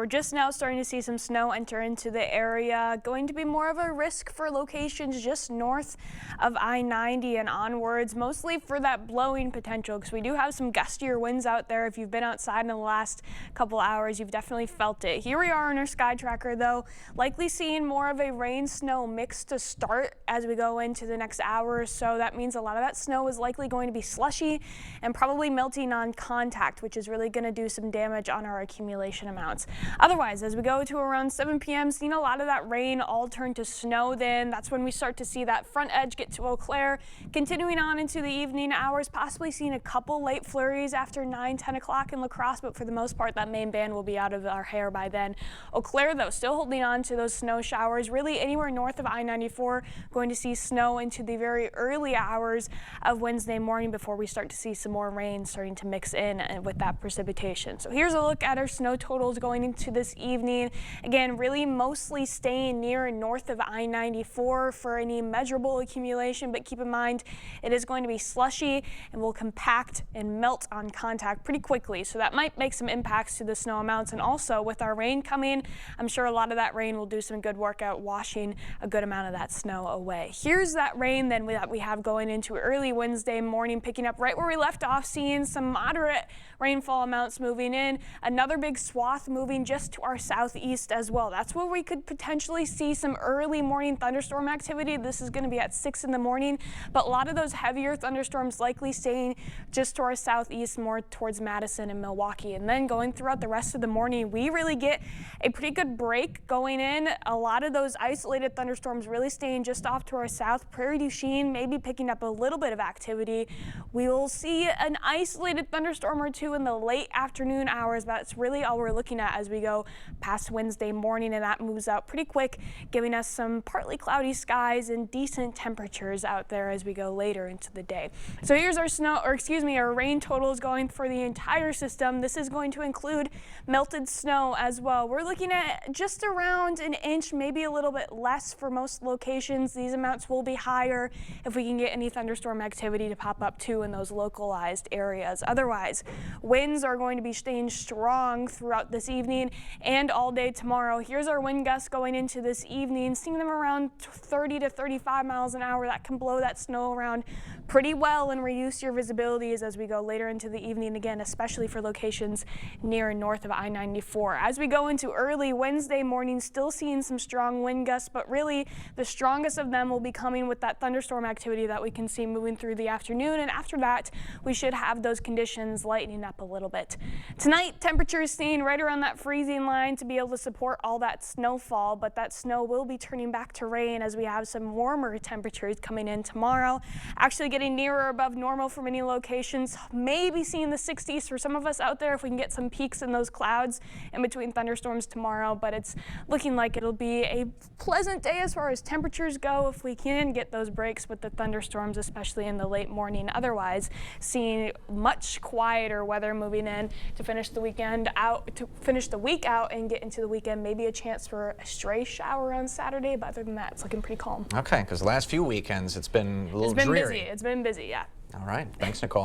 we're just now starting to see some snow enter into the area. Going to be more of a risk for locations just north of I-90 and onwards, mostly for that blowing potential, because we do have some gustier winds out there. If you've been outside in the last couple hours, you've definitely felt it. Here we are on our sky tracker, though, likely seeing more of a rain-snow mix to start as we go into the next hour or so. That means a lot of that snow is likely going to be slushy and probably melting on contact, which is really going to do some damage on our accumulation amounts. Otherwise, as we go to around 7 p.m., seeing a lot of that rain all turn to snow. Then that's when we start to see that front edge get to Eau Claire, continuing on into the evening hours, possibly seeing a couple late flurries after 9-10 o'clock in La Crosse, but for the most part that main band will be out of our hair by then. Eau Claire, though, still holding on to those snow showers. Really anywhere north of I-94 going to see snow into the very early hours of Wednesday morning before we start to see some more rain starting to mix in with that precipitation. So here's a look at our snow totals going into this evening. Again, really mostly staying near and north of I-94 for any measurable accumulation, but keep in mind it is going to be slushy and will compact and melt on contact pretty quickly. So that might make some impacts to the snow amounts. And also with our rain coming, I'm sure a lot of that rain will do some good work out washing a good amount of that snow away. Here's that rain then that we have going into early Wednesday morning, picking up right where we left off, seeing some moderate rainfall amounts moving in. Another big swath moving just to our southeast as well. That's where we could potentially see some early morning thunderstorm activity. This is going to be at 6 in the morning, but a lot of those heavier thunderstorms likely staying just to our southeast, more towards Madison and Milwaukee. And then going throughout the rest of the morning, we really get a pretty good break going in. A lot of those isolated thunderstorms really staying just off to our south. Prairie du Chien maybe picking up a little bit of activity. We will see an isolated thunderstorm or two in the late afternoon hours. That's really all we're looking at as we go past Wednesday morning, and that moves out pretty quick, giving us some partly cloudy skies and decent temperatures out there as we go later into the day. So here's our our rain totals going for the entire system. This is going to include melted snow as well. We're looking at just around an inch, maybe a little bit less for most locations. These amounts will be higher if we can get any thunderstorm activity to pop up too in those localized areas. Otherwise, winds are going to be staying strong throughout this evening and all day tomorrow. Here's our wind gusts going into this evening, seeing them around 30 to 35 miles an hour. That can blow that snow around pretty well and reduce your visibilities as we go later into the evening, again, especially for locations near and north of I-94. As we go into early Wednesday morning, still seeing some strong wind gusts, but really the strongest of them will be coming with that thunderstorm activity that we can see moving through the afternoon. And after that, we should have those conditions lightening up a little bit. Tonight, temperatures staying right around that freezing line to be able to support all that snowfall, but that snow will be turning back to rain as we have some warmer temperatures coming in tomorrow. Actually getting nearer above normal for many locations, maybe seeing the 60s for some of us out there if we can get some peaks in those clouds in between thunderstorms tomorrow. But it's looking like it'll be a pleasant day as far as temperatures go if we can get those breaks with the thunderstorms, especially in the late morning. Otherwise, seeing much quieter weather moving in to finish the weekend out, to finish the week out and get into the weekend. Maybe a chance for a stray shower on Saturday, but other than that, it's looking pretty calm. Okay, because the last few weekends it's been a little dreary. It's been busy, yeah. All right, thanks, Nicole.